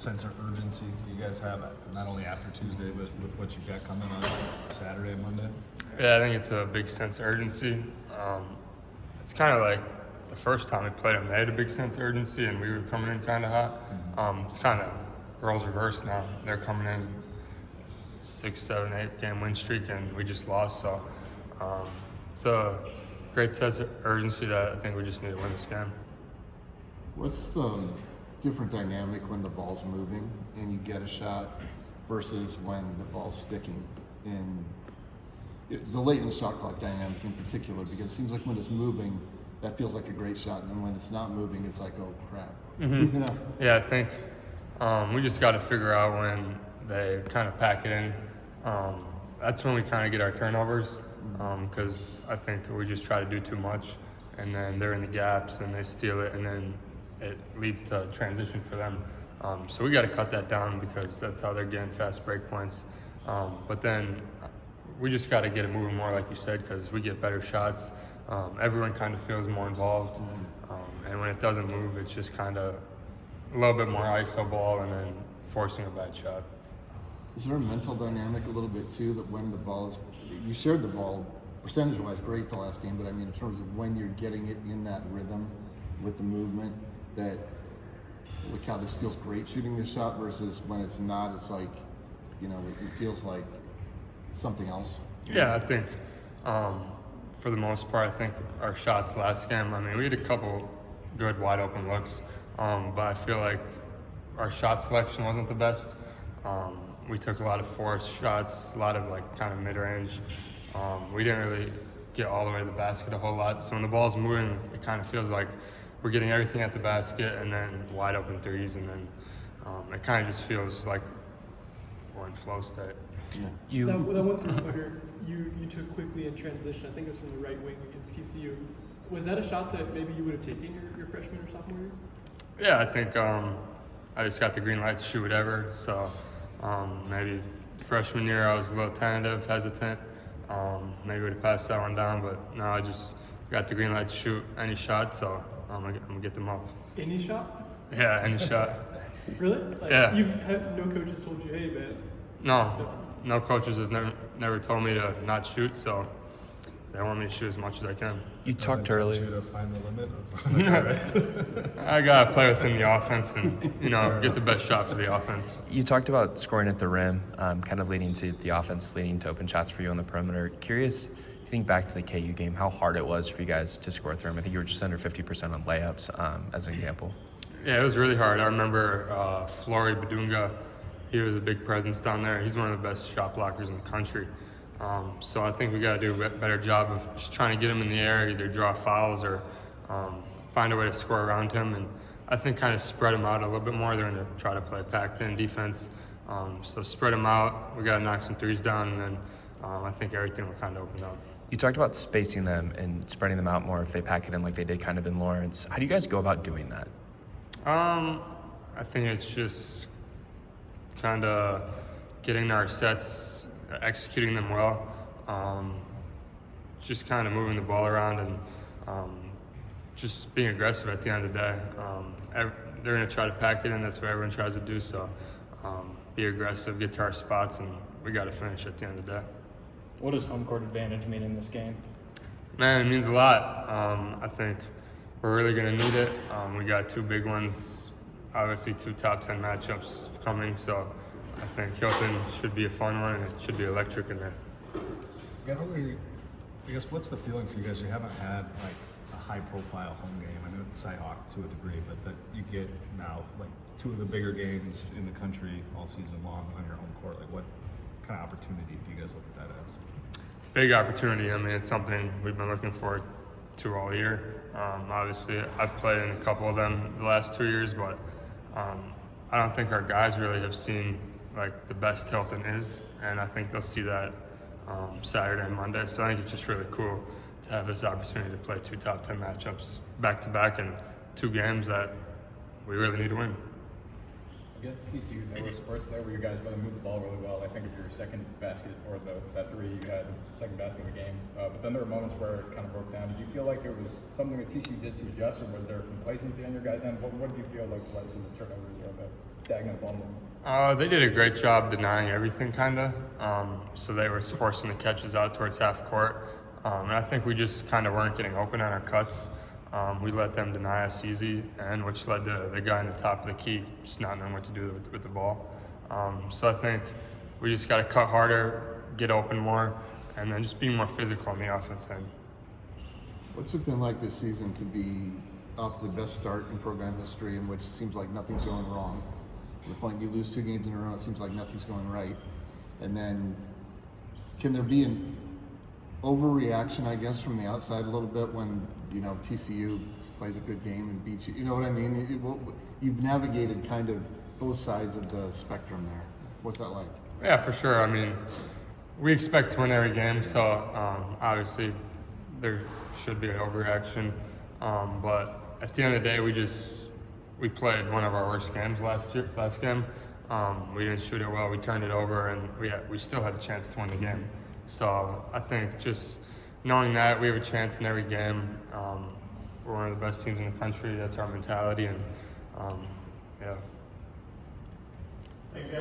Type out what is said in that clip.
sense of urgency you guys have, not only after Tuesday, but with what you've got coming on Saturday and Monday? Yeah, I think it's a big sense of urgency. It's kind of like the first time we played them, they had a big sense of urgency, and we were coming in kind of hot. It's kind of roles reversed now. They're coming in 6, 7, 8 game win streak, and we just lost. So it's a great sense of urgency that I think we just need to win this game. What's the different dynamic when the ball's moving and you get a shot versus when the ball's sticking in the late in the shot clock dynamic in particular? Because it seems like when it's moving, that feels like a great shot, and then when it's not moving, it's like, oh crap. Mm-hmm. You know? Yeah, I think we just got to figure out when they kind of pack it in. That's when we kind of get our turnovers, because I think we just try to do too much, and then they're in the gaps and they steal it, and then it leads to transition for them. So we got to cut that down because that's how they're getting fast break points. But then we just got to get it moving more, like you said, because we get better shots. Everyone kind of feels more involved. And when it doesn't move, it's just kind of a little bit more ISO ball and then forcing a bad shot. Is there a mental dynamic a little bit too, that when the ball is, you shared the ball percentage-wise great the last game, but I mean in terms of when you're getting it in that rhythm with the movement, that look how this feels great shooting this shot versus when it's not, it's like, you know, it feels like something else. Yeah, I think for the most part, I think our shots last game, I mean, we had a couple good wide open looks, but I feel like our shot selection wasn't the best. We took a lot of forced shots, a lot of like kind of mid-range. We didn't really get all the way to the basket a whole lot. So when the ball's moving, it kind of feels like we're getting everything at the basket and then wide open threes, and then it kind of just feels like we're in flow state. Yeah. That one three-footer you took quickly in transition, I think it was from the right wing against TCU. Was that a shot that maybe you would have taken your freshman or sophomore year? Yeah, I think I just got the green light to shoot whatever. So maybe freshman year I was a little tentative, hesitant. Maybe would have passed that one down, but no, I just got the green light to shoot any shot. So I'm gonna get them up. Any shot? Yeah, any shot. Really? Like, Yeah. You have no coaches told you, hey man. No coaches have never told me to not shoot, so they want me to shoot as much as I can. You talked Doesn't earlier. tempt you to find the limit of I gotta play within the offense and get the best shot for the offense. You talked about scoring at the rim, kind of leading to the offense, leading to open shots for you on the perimeter. Curious, if you think back to the KU game, how hard it was for you guys to score at the rim. I think you were just under 50% on layups, as an example. Yeah, it was really hard. I remember Flory Badunga. He was a big presence down there. He's one of the best shot blockers in the country. So I think we got to do a better job of just trying to get him in the air, either draw fouls or find a way to score around him. And I think kind of spread him out a little bit more. They're going to try to play packed-in defense. So spread him out. We got to knock some threes down, and then I think everything will kind of open up. You talked about spacing them and spreading them out more if they pack it in like they did kind of in Lawrence. How do you guys go about doing that? I think it's just kind of getting our sets, executing them well, just kind of moving the ball around and just being aggressive at the end of the day. They're going to try to pack it in. That's what everyone tries to do. So be aggressive, get to our spots, and we got to finish at the end of the day. What does home court advantage mean in this game? Man, it means a lot. I think we're really going to need it. We got 2 big ones, obviously 2 top 10 matchups coming. So I think Hilton should be a fun one, and it should be electric in there. I guess what's the feeling for you guys? You haven't had like a high-profile home game. I know Cyhawk to a degree, but that you get now like 2 of the bigger games in the country all season long on your home court. Like, what kind of opportunity do you guys look at that as? Big opportunity. I mean, it's something we've been looking forward to all year. Obviously, I've played in a couple of them the last 2 years, but I don't think our guys really have seen like the best Hilton is, and I think they'll see that Saturday and Monday. So I think it's just really cool to have this opportunity to play 2 top 10 matchups back to back in 2 games that we really need to win. Against TCU, there were spurts there where you guys really moved the ball really well. I think of your second basket, or that three you had, second basket of the game. But then there were moments where it kind of broke down. Did you feel like it was something that TCU did to adjust, or was there complacency on your guys' end? What did you feel like led to the turnovers or the stagnant ball movement? They did a great job denying everything, kind of. So they were forcing the catches out towards half court. And I think we just kind of weren't getting open on our cuts. We let them deny us easy, and which led to the guy in the top of the key just not knowing what to do with the ball. So I think we just got to cut harder, get open more, and then just be more physical on the offense end. What's it been like this season to be off to the best start in program history, in which it seems like nothing's going wrong? To the point you lose 2 games in a row, it seems like nothing's going right. And then, can there be an overreaction, I guess, from the outside a little bit when, you know, TCU plays a good game and beats you? You know what I mean? You've navigated kind of both sides of the spectrum there. What's that like? Yeah, for sure. I mean, we expect to win every game, so obviously there should be an overreaction. But at the end of the day, we played one of our worst games last game. We didn't shoot it well. We turned it over, and we still had a chance to win the game. So I think just knowing that we have a chance in every game, we're one of the best teams in the country. That's our mentality, and yeah. Thanks, guys.